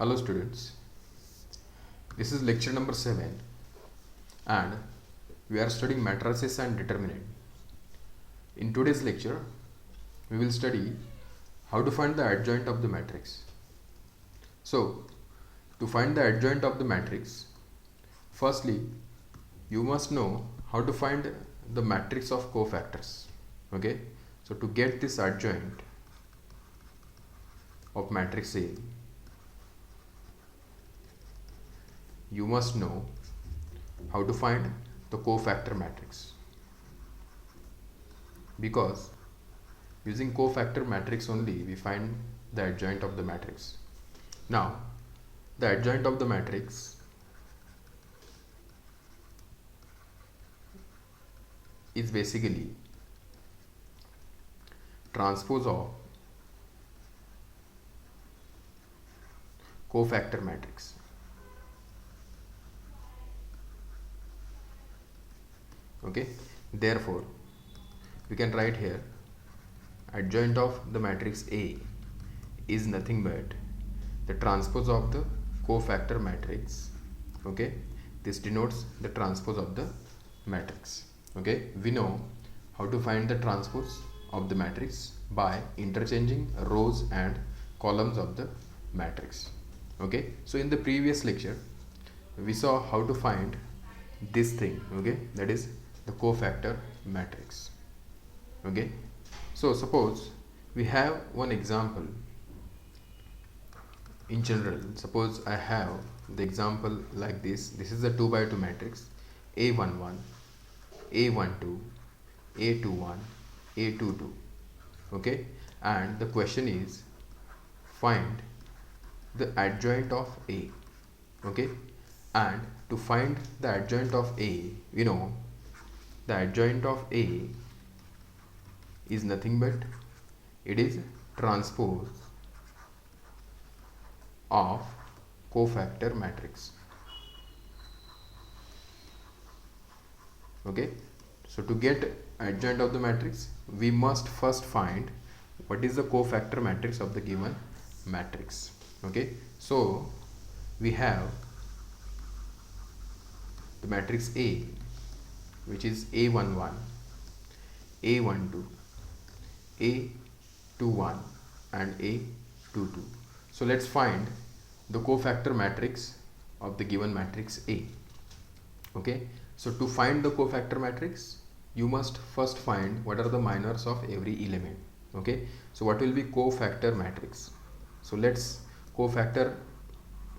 Hello students, this is lecture number 7 and we are studying matrices and determinant. In today's lecture, we will study how to find the adjoint of the matrix. So, to find the adjoint of the matrix, firstly, you must know how to find the matrix of cofactors. Okay, so to get this adjoint of matrix A, you must know how to find the cofactor matrix, because using cofactor matrix only we find the adjoint of the matrix. Now the adjoint of the matrix is basically transpose of cofactor matrix. Okay, therefore we can write here adjoint of the matrix A is nothing but the transpose of the cofactor matrix. Okay, this denotes the transpose of the matrix. Okay, we know how to find the transpose of the matrix by interchanging rows and columns of the matrix. Okay, so in the previous lecture we saw how to find this thing, okay, that is the cofactor matrix. Okay, so suppose we have one example in general. Suppose I have the example like this. This is a 2 by 2 matrix A11, A12, A21, A22. Okay, and the question is find the adjoint of A. Okay, and to find the adjoint of A, we know the adjoint of A is nothing but it is transpose of cofactor matrix. Okay, so to get adjoint of the matrix we must first find what is the cofactor matrix of the given matrix. Okay, so we have the matrix A, which is A11, A12, A21 and A22. So let's find the cofactor matrix of the given matrix A. Okay, so to find the cofactor matrix you must first find what are the minors of every element. Okay, so what will be cofactor matrix? So let's cofactor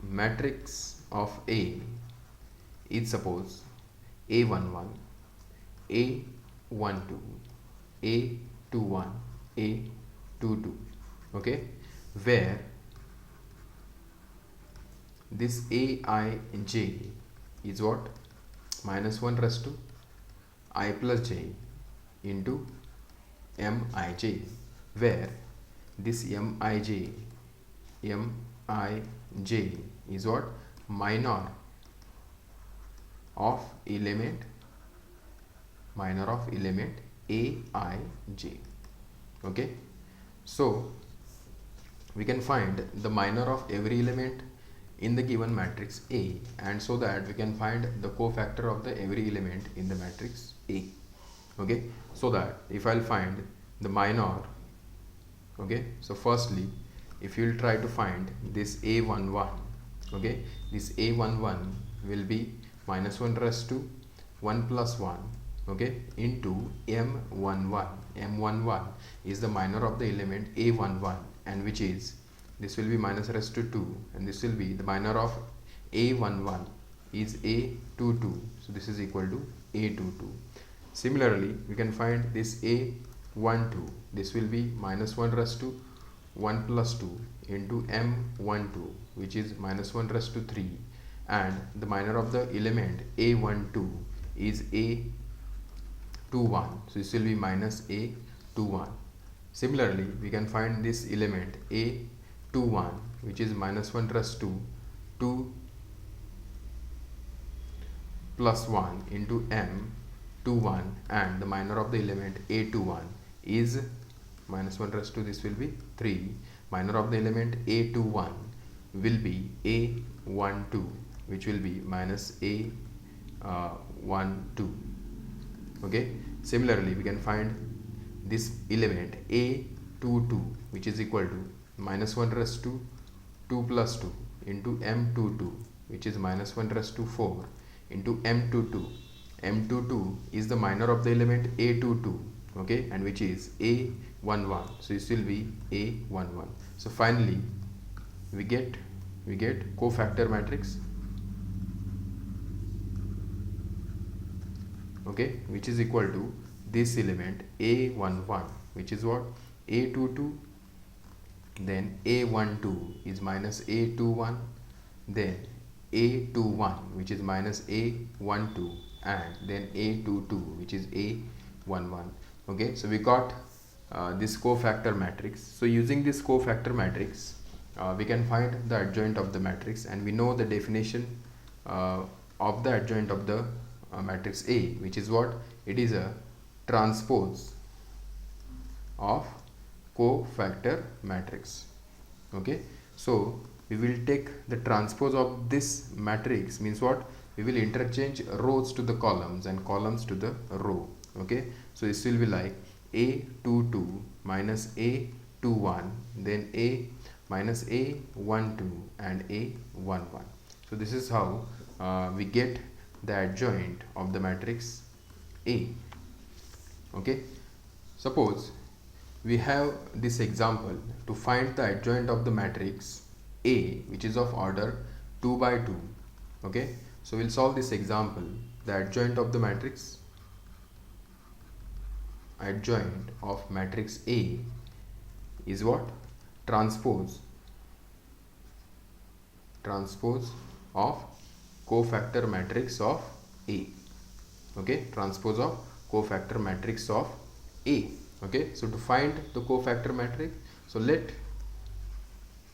matrix of A is suppose A11, A12, A21, A22. Okay, where this Aij is what? Minus 1 raised to I plus j into Mij, where this Mij is what? Minor of element Aij. Okay, so we can find the minor of every element in the given matrix A, and so that we can find the cofactor of the every element in the matrix A. Okay, so that if I'll find the minor, okay, so firstly if you'll try to find this A11, okay, this A11 will be minus 1 raised to 1 plus 1, okay, into M11. M11 is the minor of the element A11, and which is, this will be minus raised to 2, and this will be the minor of A11 is A22, so this is equal to A22. Similarly, we can find this A12, this will be minus 1 raised to 1 plus 2 into M12, which is minus 1 raised to 3, and the minor of the element A12 is A21, so this will be minus A21. Similarly, we can find this element A21, which is minus 1 raised to 2 plus 1 into M21, and the minor of the element A21 is minus 1 raised to, this will be 3, minor of the element A21 will be A12, which will be minus A12. Okay, similarly we can find this element A22, which is equal to minus 1 raised to 2 plus 2 into M22, which is minus 1 raised to 4 into M22. M22 is the minor of the element A22, okay, and which is A11, so this will be A11. So finally we get cofactor matrix, okay, which is equal to this element A11, which is what, A22, then A12 is minus A21, then A21, which is minus A12, and then A22, which is A11. Okay, so we got this cofactor matrix. So using this cofactor matrix, we can find the adjoint of the matrix, and we know the definition of the adjoint of the matrix A, which is what, it is a transpose of cofactor matrix. Okay, so we will take the transpose of this matrix, means what, we will interchange rows to the columns and columns to the row. Okay, so this will be like A22 minus A21, then A minus A12 and A11. So this is how we get the adjoint of the matrix A. Okay, suppose we have this example to find the adjoint of the matrix A, which is of order 2 by 2. Okay, so we'll solve this example. The adjoint of the matrix, adjoint of matrix A is what, transpose of cofactor matrix of A. Okay, transpose of cofactor matrix of A. Okay, so to find the cofactor matrix, so let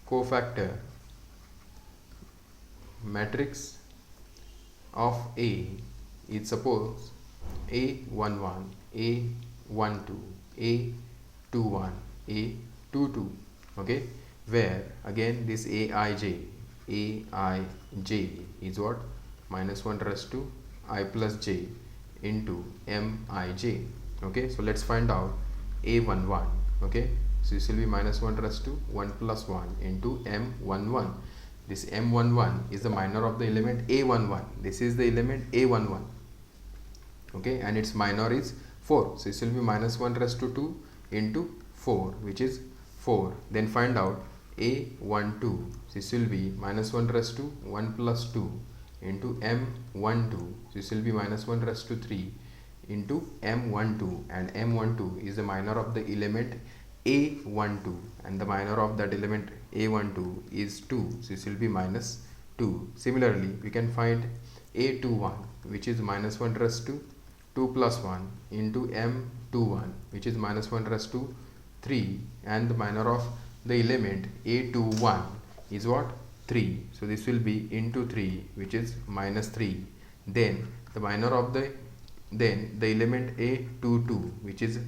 cofactor matrix of A is, suppose, A11, A12, A21, A22. Okay, where again this Aij is what, minus 1 raised to I plus j into Mij. Okay, so let's find out A11. Okay, so this will be minus 1 raised to 1 plus 1 into M11. This M11 is the minor of the element A11. This is the element A11. Okay, and its minor is 4. So this will be minus 1 raised to 2 into 4, which is 4. Then find out A12. This will be minus 1 raised to 1 plus 2 into M12. This will be minus 1 raised to 3 into M12, and M12 is the minor of the element A12, and the minor of that element A12 is 2. So this will be minus 2. Similarly, we can find A21, which is minus 1 raised to 2 plus 1 into M21, which is minus 1 raised to 3, and the minor of the element A21 is what, 3. So this will be into 3, which is minus 3. Then the minor of the element A22, which is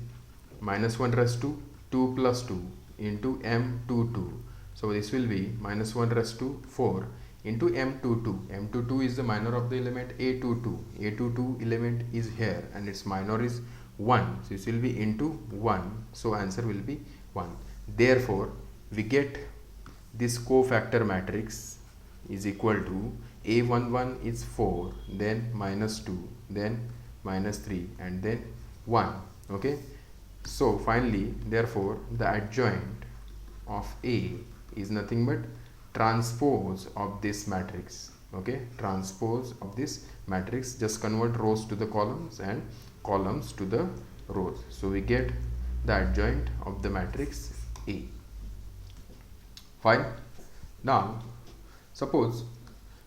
minus 1 raised to 2 plus 2 into M22. So this will be minus 1 raised to 4 into M22. M22 is the minor of the element A22. A22 element is here and its minor is 1. So this will be into 1. So answer will be 1. Therefore, we get this cofactor matrix is equal to A11 is 4, then minus 2, then minus 3, and then 1. Okay, so finally, therefore, the adjoint of A is nothing but transpose of this matrix. Okay, transpose of this matrix. Just convert rows to the columns and columns to the rows. So we get the adjoint of the matrix A. Fine. Now suppose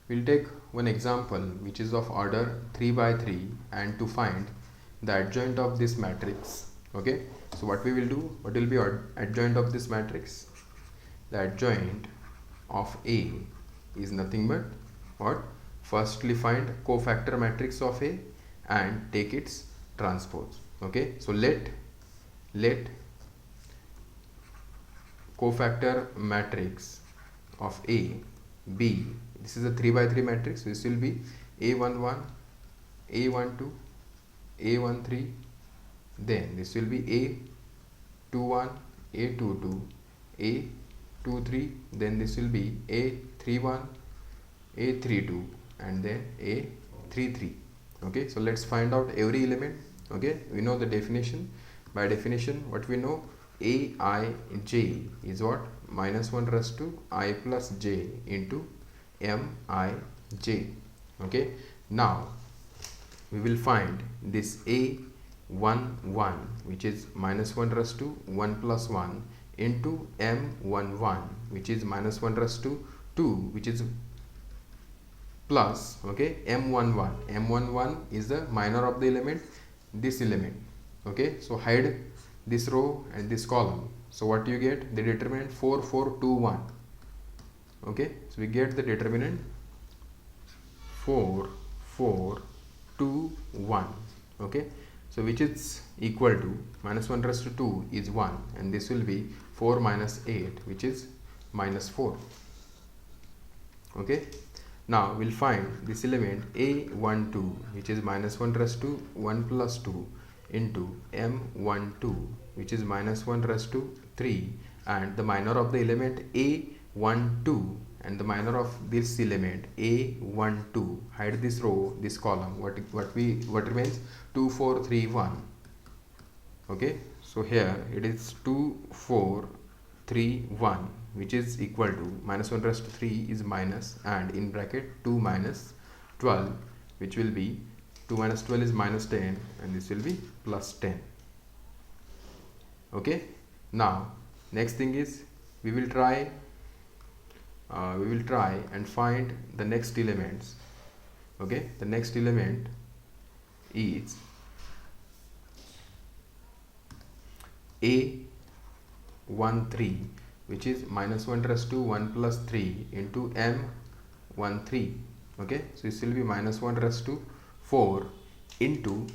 we'll take one example which is of order 3 by 3, and to find the adjoint of this matrix. Okay, so what we will do, what will be adjoint of this matrix? The adjoint of A is nothing but what? Firstly find cofactor matrix of A and take its transpose. Okay, so let cofactor matrix of A B. This is a 3 by 3 matrix. This will be A11, A12, A13. Then this will be A21, A22, A23. Then this will be A31, A32, and then A33. Okay, so let's find out every element. Okay, we know the definition. By definition, what we know, Aij is what? Minus 1 raised to I plus j into Mij. Okay, now we will find this A11, which is minus 1 raised to 1 plus 1 into M11, which is minus 1 raised to 2, which is plus, okay, M11. M11 is the minor of the element, this element. Okay, so hide this row and this column. So what you get? The determinant 4, 4, 2, 1. Okay, so we get the determinant 4, 4, 2, 1. Okay, so which is equal to minus 1 raised to 2 is 1, and this will be 4 minus 8, which is minus 4. Okay, now we'll find this element A12, which is minus 1 raised to 1 plus 2 into M12, which is minus 1 raised to 3, and the minor of the element A12 and the minor of this element A12. Hide this row, this column. What remains? 2, 4, 3, 1. Okay, so here it is 2, 4, 3, 1, which is equal to minus 1 raised to 3 is minus, and in bracket 2 minus 12, which will be 2 minus 12 is minus 10, and this will be plus 10. Okay, now next thing is we will try and find the next elements. Okay, the next element is A13, which is minus 1 raised to 1 plus 3 into M13. Okay, so this will be minus 1 raised to 4 into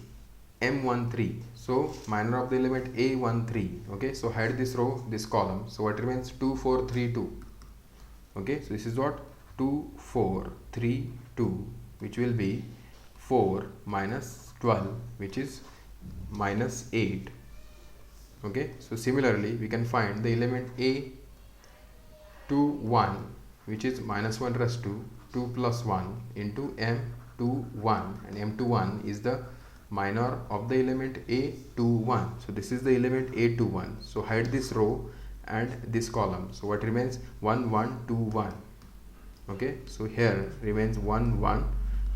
M13. So minor of the element A13. Okay, so hide this row, this column. So what remains? 2, 4, 3, 2. Okay, so this is what? 2, 4, 3, 2, which will be 4 minus 12, which is minus 8. Okay, so similarly we can find the element A21, which is minus 1 raised to 2 plus 1 into M21, and M21 is the minor of the element A21. So this is the element A21. So hide this row and this column. So what remains? 1, 1, 2, 1. Okay, so here remains 1, 1,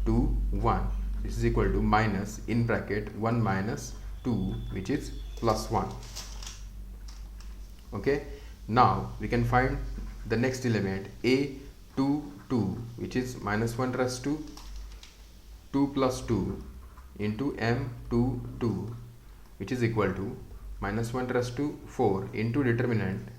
2, 1. This is equal to minus, in bracket, 1 minus 2, which is plus 1. Okay, now we can find the next element A22, which is minus 1 raised to 2 plus 2 into M22, which is equal to minus 1 raised to 4 into determinant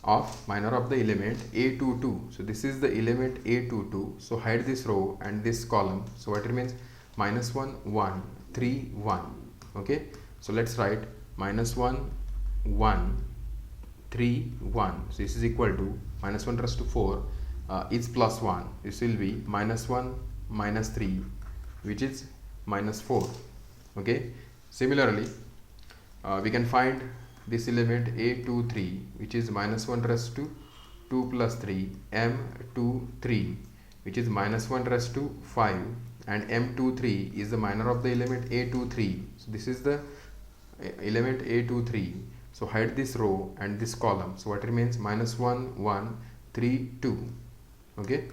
of minor of the element A22. So this is the element A22. So hide this row and this column. So what remains? Minus 1, 1, 3, 1. Okay, so let's write minus 1, 1, 3, 1. So this is equal to minus 1 raised to 4 is plus 1. This will be minus 1 minus 3, which is minus 4. Okay, similarly we can find this element A23, which is minus 1 raised to 2 plus 3 M23, which is minus 1 raised to 5, and M23 is the minor of the element A23. So this is the element A23. So hide this row and this column. So what remains? Minus 1, 1, 3, 2. Okay,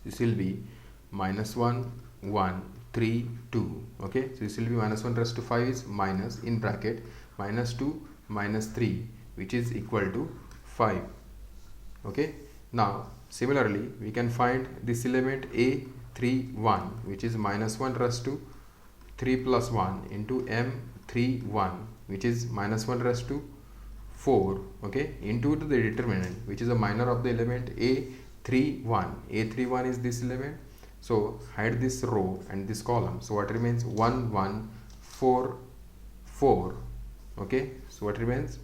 this will be minus 1, 1, 3, 2. Okay, so this will be minus 1 raised to 5 is minus, in bracket, minus 2 minus 3, which is equal to 5. Okay, now similarly we can find this element A31, which is minus 1 raised to 3 plus 1 into M31, which is minus 1 raised to 4, okay, into the determinant, which is a minor of the element A31. A31 is this element. So hide this row and this column. So what remains? 1, 1, 4, 4. Okay, so what remains?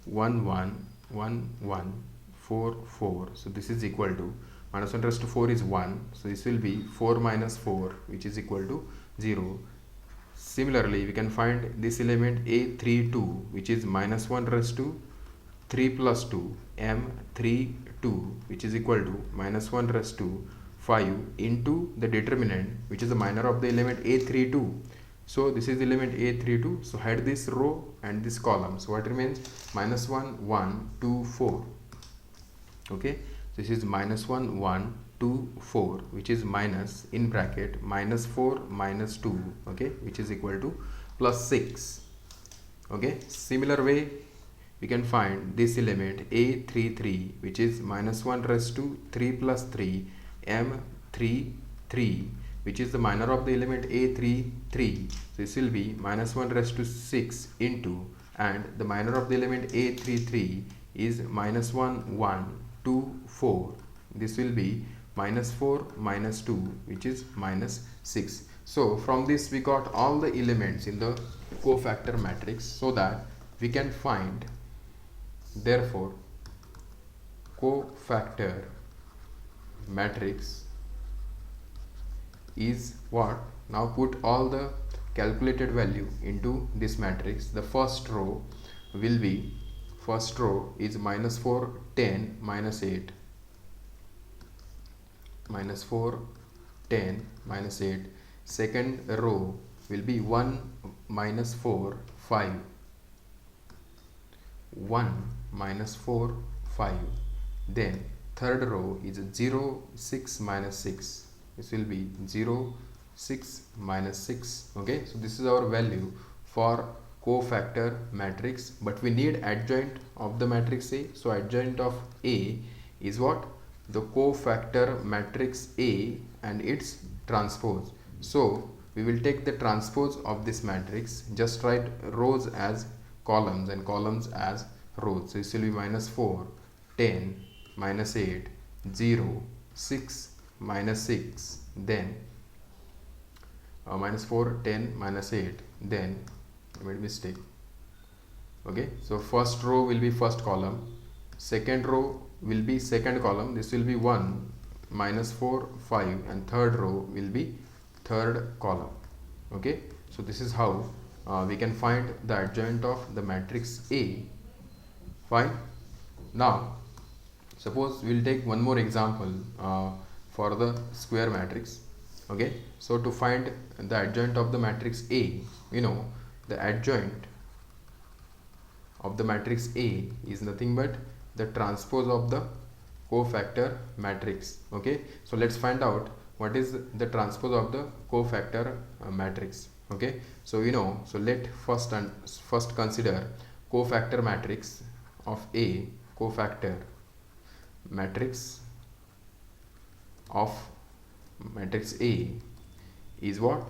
1 1 1 1 4 4. So this is equal to minus 1 raised to 4 is 1, so this will be 4 minus 4, which is equal to 0. Similarly, we can find this element A32, which is minus 1 raised to 3 plus 2 M32, which is equal to minus 1 raised to 5 into the determinant, which is the minor of the element A32. So this is the element A32, so hide this row and this column. So what remains? Minus 1 1 2 4. Okay, this is minus 1 1 2 4, which is minus in bracket minus 4 minus 2, okay, which is equal to plus 6. Okay, similar way we can find this element A33, which is minus 1 raised to 3 plus 3 M33, which is the minor of the element A33. So this will be minus 1 raised to 6 into, and the minor of the element A33 is minus 1 1 2 4. This will be minus 4 minus 2, which is minus 6. So from this we got all the elements in the cofactor matrix, so that we can find, therefore, cofactor matrix is what? Now put all the calculated value into this matrix. The first row will be, first row is minus 4 10 minus 8, minus 4 10 minus 8. Second row will be 1 minus 4 5, 1 minus 4 5. Then third row is 0 6 minus 6. This will be 0 6 minus 6. Okay, so this is our value for cofactor matrix, but we need adjoint of the matrix A. So adjoint of A is what? The cofactor matrix A and its transpose. So we will take the transpose of this matrix, just write rows as columns and columns as rows. So this will be minus 4 10 minus 8 0 6 minus 6, then minus 4 10 minus 8, then I made a mistake. Okay, so first row will be first column, second row will be second column, this will be 1 minus 4 5, and third row will be third column. Okay, so this is how we can find the adjoint of the matrix A. Fine. Now suppose we'll take one more example for the square matrix. Okay, so to find the adjoint of the matrix A, you know, the adjoint of the matrix A is nothing but the transpose of the cofactor matrix. Okay, so let's find out what is the transpose of the cofactor matrix. Okay, so you know, so let first consider cofactor matrix of A. Cofactor matrix of matrix A is what?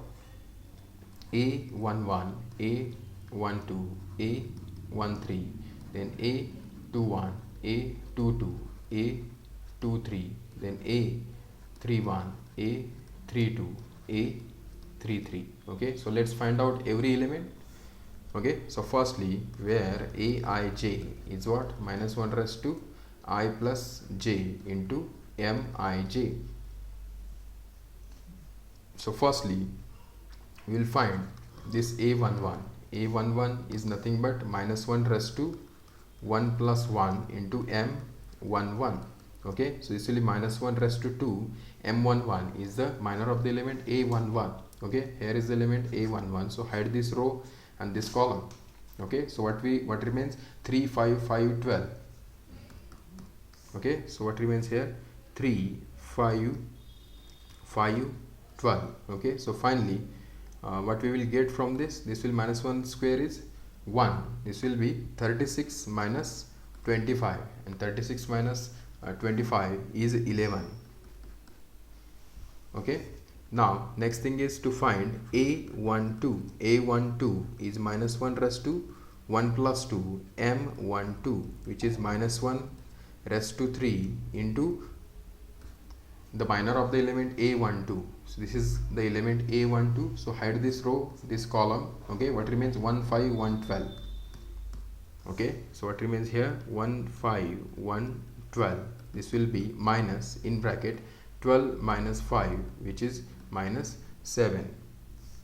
A11, A12, A13, then A21, A22, A23, then A31, A32, A33. Okay, so let's find out every element. Okay, so firstly, where Aij is what? Minus 1 raised to I plus j into Mij. So firstly, we will find this A11. A11 is nothing but minus 1 raised to 1 plus 1 into M11. Okay, so this will be minus 1 raised to 2. M11 is the minor of the element A11. Okay, here is the element A11, so hide this row and this column. Okay, so what remains? 3 5 5 12. Okay, so what remains here? 3 5 5 12. Okay, so finally what we will get from this will minus 1 square is 1. This will be 36 minus 25, and 36 minus 25 is 11. Okay, now next thing is to find A12. A12 is minus 1 raised to 1 plus 2 M12, which is minus 1 raised to 3 into the minor of the element A12. So this is the element A12, so hide this row, this column. Okay, what remains? 1 5 1 12. Okay, so what remains here? 1 5 1 12. This will be minus in bracket 12 minus 5, which is minus 7.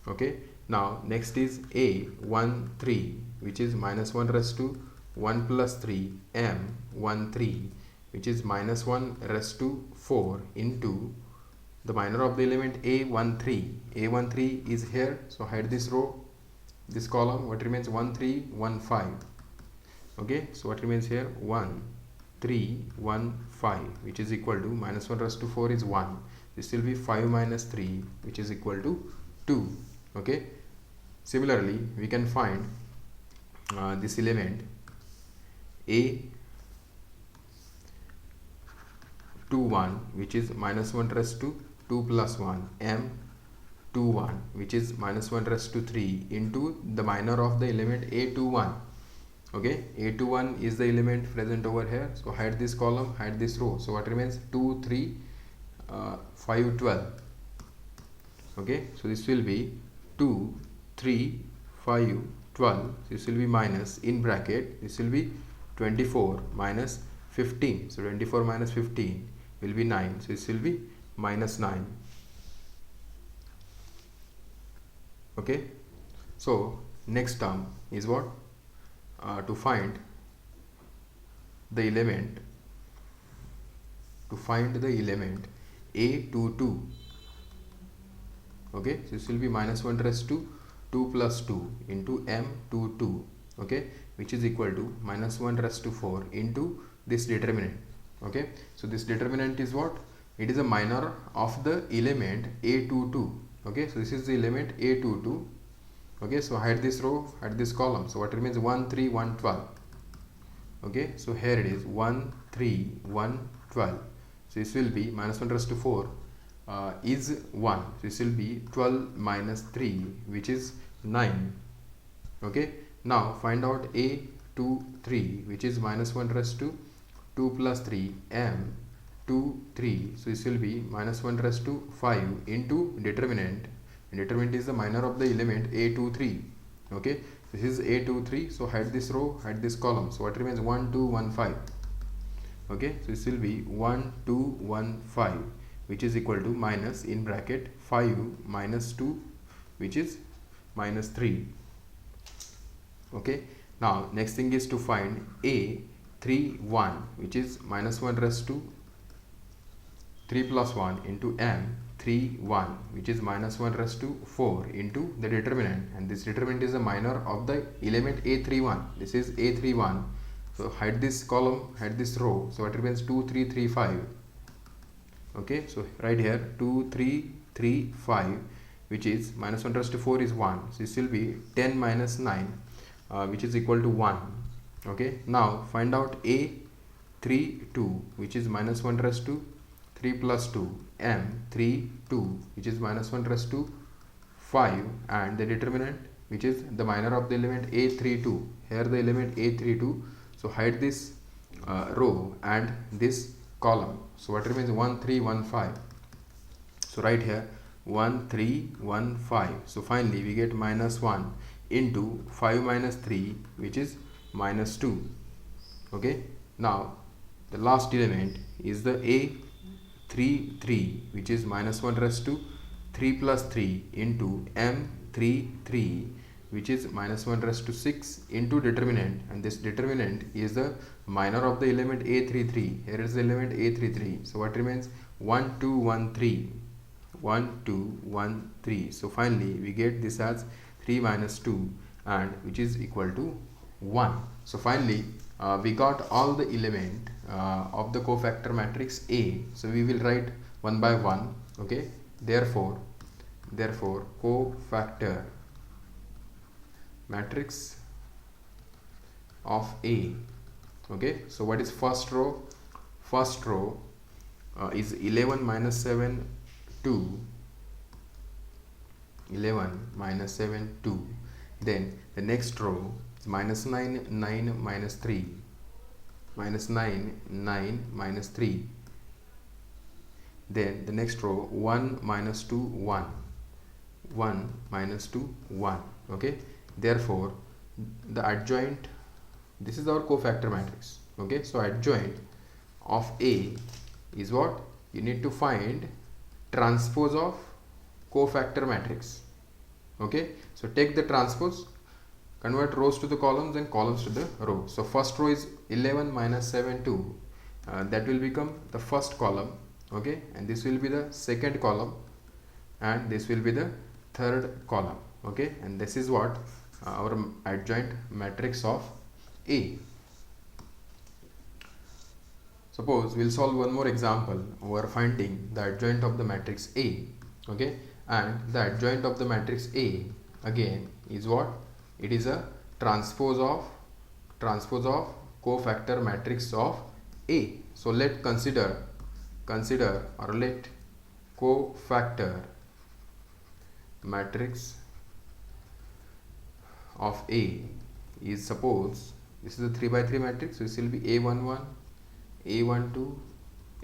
Okay, now next is a 1 3, which is minus 1 raised to 1 plus 3 m 1 3, which is minus 1 raised to 4 into the minor of the element a13. a13 is here, so hide this row, this column. What remains? 1 3 1 5. Okay, so what remains here? 1 3 1 5, which is equal to minus 1 raised to 4 is 1. This will be 5 minus 3, which is equal to 2. Okay, similarly we can find this element a 2 1, which is minus 1 raised to 2 plus 1 m 2 1, which is minus 1 raised to 3 into the minor of the element a21. Okay, a21 is the element present over here, so hide this column, hide this row. So what remains? 2 3 5 12. Okay, so this will be 2 3 5 12. This will be minus in bracket, this will be 24 minus 15. So 24 minus 15 will be 9. So this will be minus 9. Okay, so next term is what? To find the element, a22. Okay, so this will be minus 1 raised to 2 plus 2 into m22. Okay, which is equal to minus 1 raised to 4 into this determinant. Okay, so this determinant is what? It is a minor of the element a22. Okay, so this is the element a22. Okay, so hide this row, hide this column. So what remains? 1 3 1 12. Okay, so here it is 1 3 1 12. So this will be minus 1 raised to 4 is 1. So this will be 12 minus 3, which is 9. Okay, now find out a23, which is minus 1 raised to 2 plus 3 m 2 3. So this will be minus 1 raised to 5 into determinant. Determinant is the minor of the element a23. Okay, this is a23, so hide this row, hide this column. So what remains? 1 2 1 5. Okay, so this will be 1 2 1 5, which is equal to minus in bracket 5 minus 2, which is minus 3. Okay, now next thing is to find a31, which is minus 1 raised to 3 plus 1 into m31, which is minus 1 raised to 4 into the determinant, and this determinant is a minor of the element a31. This is a31, so hide this column, hide this row. So it remains 2 3 3 5. Okay, so right here 2 3 3 5, which is minus 1 raised to 4 is 1. So this will be 10 minus 9, which is equal to 1. Okay, now find out a32, which is minus 1 raised to 3 plus 2 m32, which is minus 1 raised to 5, and the determinant, which is the minor of the element a32. Here the element a32, so hide this row and this column. So what remains? 1 3 1 5. So right here 1 3 1 5. So finally we get minus 1 into 5 minus 3, which is minus 2. Okay, now the last element is the a33, which is minus 1 raised to 3 plus 3 into m33, which is minus 1 raised to 6 into determinant, and this determinant is the minor of the element a33. Here is the element a33. So what remains? 1 2 1 3, 1 2 1 3. So finally we get this as 3 minus 2, and which is equal to 1. So finally we got all the element of the cofactor matrix A. So we will write one by one. Okay, therefore cofactor matrix of A. Okay, so what is first row? First row is 11 minus 7 2, 11 minus 7 2. Then the next row is minus 9 9 minus 3, minus 9 9 minus 3. Then the next row 1 minus 2 1, 1 minus 2 1. Okay, therefore the adjoint this is our cofactor matrix. Okay, so adjoint of A is what? You need to find transpose of cofactor matrix. Okay, so take the transpose, convert rows to the columns and columns to the row. So first row is 11 minus 7 2, that will become the first column. Okay, and this will be the second column and this will be the third column. Okay, and this is what our adjoint matrix of A. Suppose we'll solve one more example. We are finding the adjoint of the matrix A. Okay, and the adjoint of the matrix A again is what? It is a transpose of cofactor matrix of A. So let consider or let cofactor matrix of A is, suppose this is a 3 by 3 matrix, so this will be A11, A12,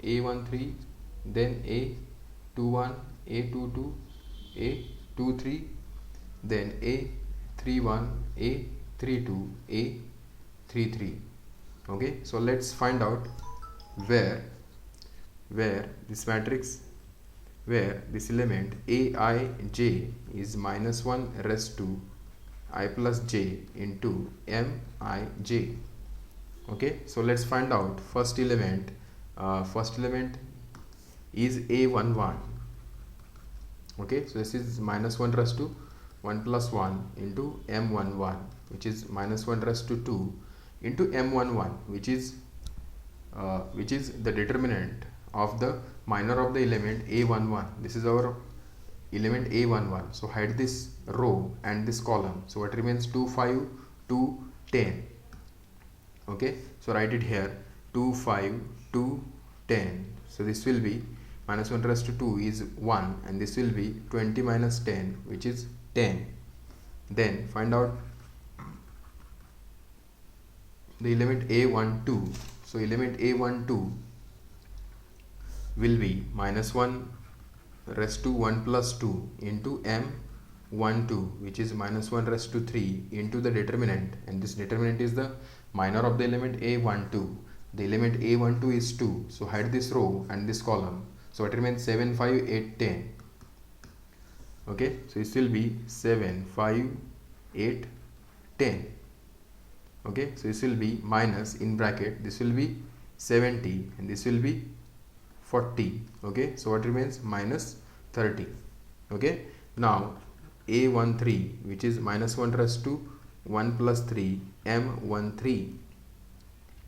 A13, then A21, A22, A23, then A31, A32, A33. Okay, so let's find out where this matrix, where this element Aij is minus 1 raised to I plus j into Mij. Okay, so let's find out first element. First element is A11. Okay, so this is minus 1 raised to 1 plus 1 into M11, which is minus 1 raised to 2 into M11, which is the determinant of the minor of the element A11. This is our element A11. So hide this row and this column. So what remains? 2, 5, 2, 10. Okay, so write it here, 2, 5, 2, 10. So this will be minus 1 raised to 2 is 1, and this will be 20 minus 10, which is 10. Then find out the element A12. So element A12 will be minus 1 raised to 1 plus 2 into M12, which is minus 1 raised to 3 into the determinant, and this determinant is the minor of the element A12. The element A12 is 2, so hide this row and this column. So it remains 7, 5, 8, 10. Okay, so this will be 7, 5, 8, 10. Okay, so this will be minus, in bracket, this will be 70 and this will be 40. Okay, so what remains? Minus 30. Okay, now A13, which is minus 1 raised to 1 plus 3, M13,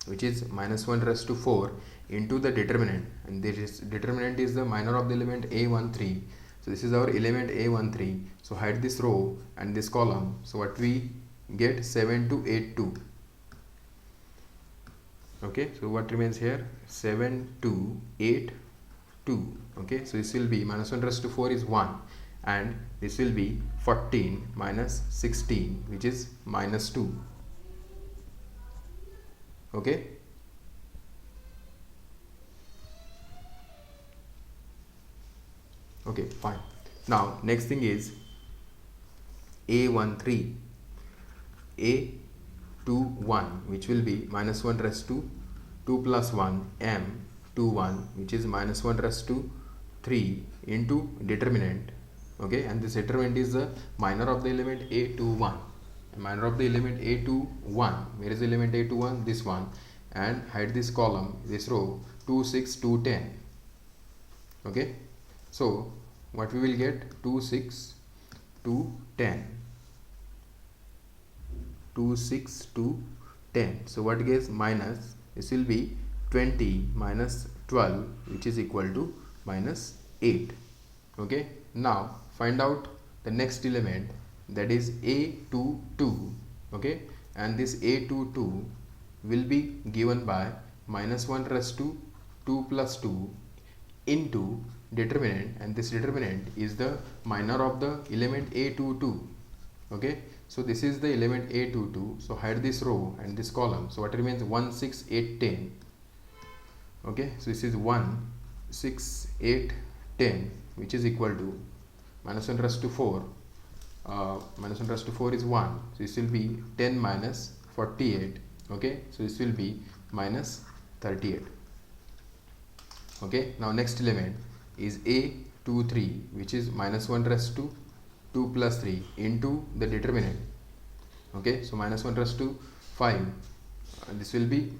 which is minus 1 raised to 4 into the determinant, and this determinant is the minor of the element A13. So this is our element A13. So hide this row and this column. So what we get? 7 to 8 2. Okay, so what remains here? 7 2 8 2. Okay, so this will be minus 1 raised to 4 is 1, and this will be 14 minus 16, which is minus 2. Okay, okay, fine. Now next thing is A13, A21, which will be minus 1 raised to 2 plus 1, M21, which is minus 1 raised to 3 into determinant. Okay, and this determinant is the minor of the element A21. Minor of the element A21. Where is the element A21? This one. And hide this column, this row, 2, 6, 2, 10. Okay, so what we will get? 2, 6, 2, 10. 2, 6, 2, 10. So what gives? Minus, this will be 20 minus 12, which is equal to minus 8. Okay, now find out the next element, that is A22. Okay, and this A22 will be given by minus 1 raised to 2 plus 2 into determinant, and this determinant is the minor of the element A22. Okay, so this is the element A22. So hide this row and this column. So what remains? 1, 6, 8, 10. Okay, so this is 1, 6, 8, 10, which is equal to minus 1 raised to 4. Minus 1 raised to 4 is 1. So this will be 10 minus 48, Okay, so this will be minus 38. Okay, now next element is A23, which is minus 1 raised to 2 plus 3 into the determinant. Okay, so minus 1 raised to 5, this will be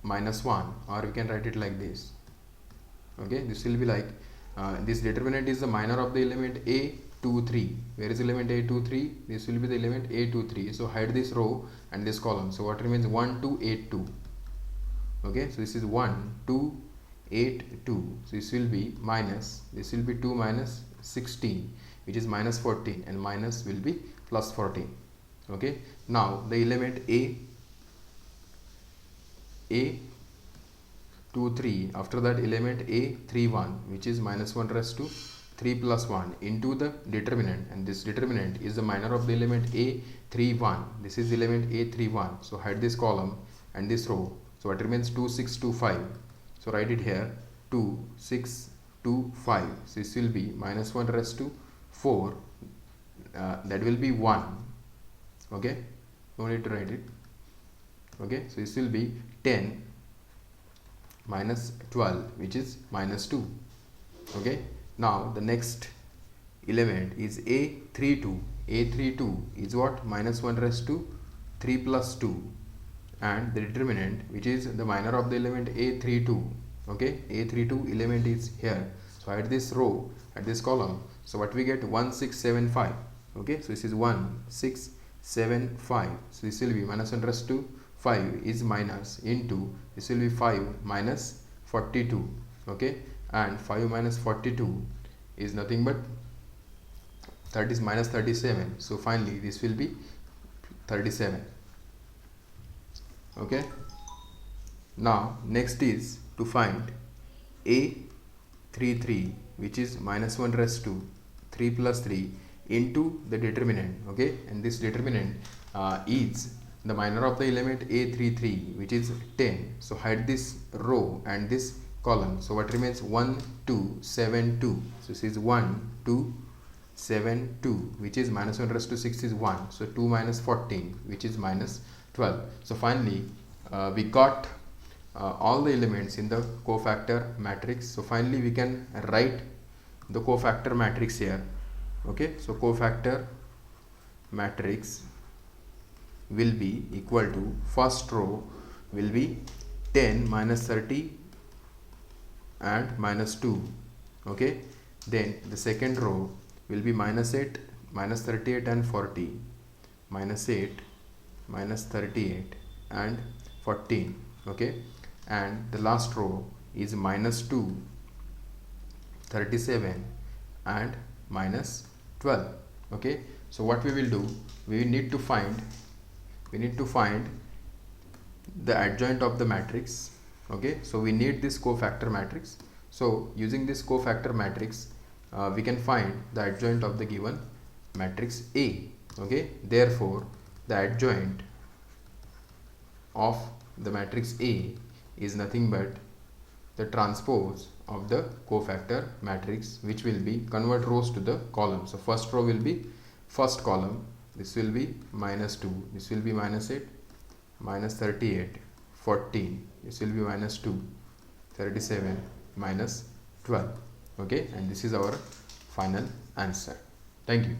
minus 1, or we can write it like this. Okay, this will be like this determinant is the minor of the element A23. Where is element A23? This will be the element A23. So hide this row and this column. So what remains? 1 2 8 2. Okay, so this is 1 2 8 2. So this will be minus, this will be 2 minus 16, which is minus 14, and minus will be plus 14. Okay, now the element A23, after that element A31, which is minus 1 raised to 3 plus 1 into the determinant, and this determinant is the minor of the element A31. This is element A31. So hide this column and this row. So what remains? 2 6 2 5. So write it here, 2 6 2 5. So this will be minus 1 raised to 4, that will be 1. Okay, no need to write it. Okay, so this will be 10 minus 12, which is minus 2. Okay, now the next element is A32. A32 is what? Minus 1 raised to 3 plus 2, and the determinant, which is the minor of the element A32. Okay, A32 element is here. So at this row, at this column, so what we get? 1 6 7 5. Okay, so this is 1 6 7 5. So this will be minus 1 raised to 5 is minus into, this will be 5 minus 42. Okay, and 5 minus 42 is nothing but minus 37. So finally this will be 37. Okay, now next is to find A33, which is minus 1 raised to 3 plus 3 into the determinant. Okay, and this determinant is the minor of the element A33, which is 10. So hide this row and this column. So what remains? 1 2 7 2. So this is 1 2 7 2, which is minus 1 raised to 6 is 1. So 2 minus 14, which is minus 12. So finally we got all the elements in the cofactor matrix. So finally we can write the cofactor matrix here. Okay, so cofactor matrix will be equal to, first row will be 10 minus 30 and minus 2. Okay, then the second row will be minus 8 minus 38 and 40, minus 8 minus 38 and 14. Okay, and the last row is minus 2 37 and minus 12. Okay, so what we will do, we need to find the adjoint of the matrix. Okay, so we need this cofactor matrix. So using this cofactor matrix, we can find the adjoint of the given matrix A. Okay, therefore the adjoint of the matrix A is nothing but the transpose of the cofactor matrix, which will be convert rows to the columns. So first row will be first column, this will be minus 2, this will be minus 8 minus 38 14, this will be minus 2 37 minus 12. Okay, and this is our final answer. Thank you.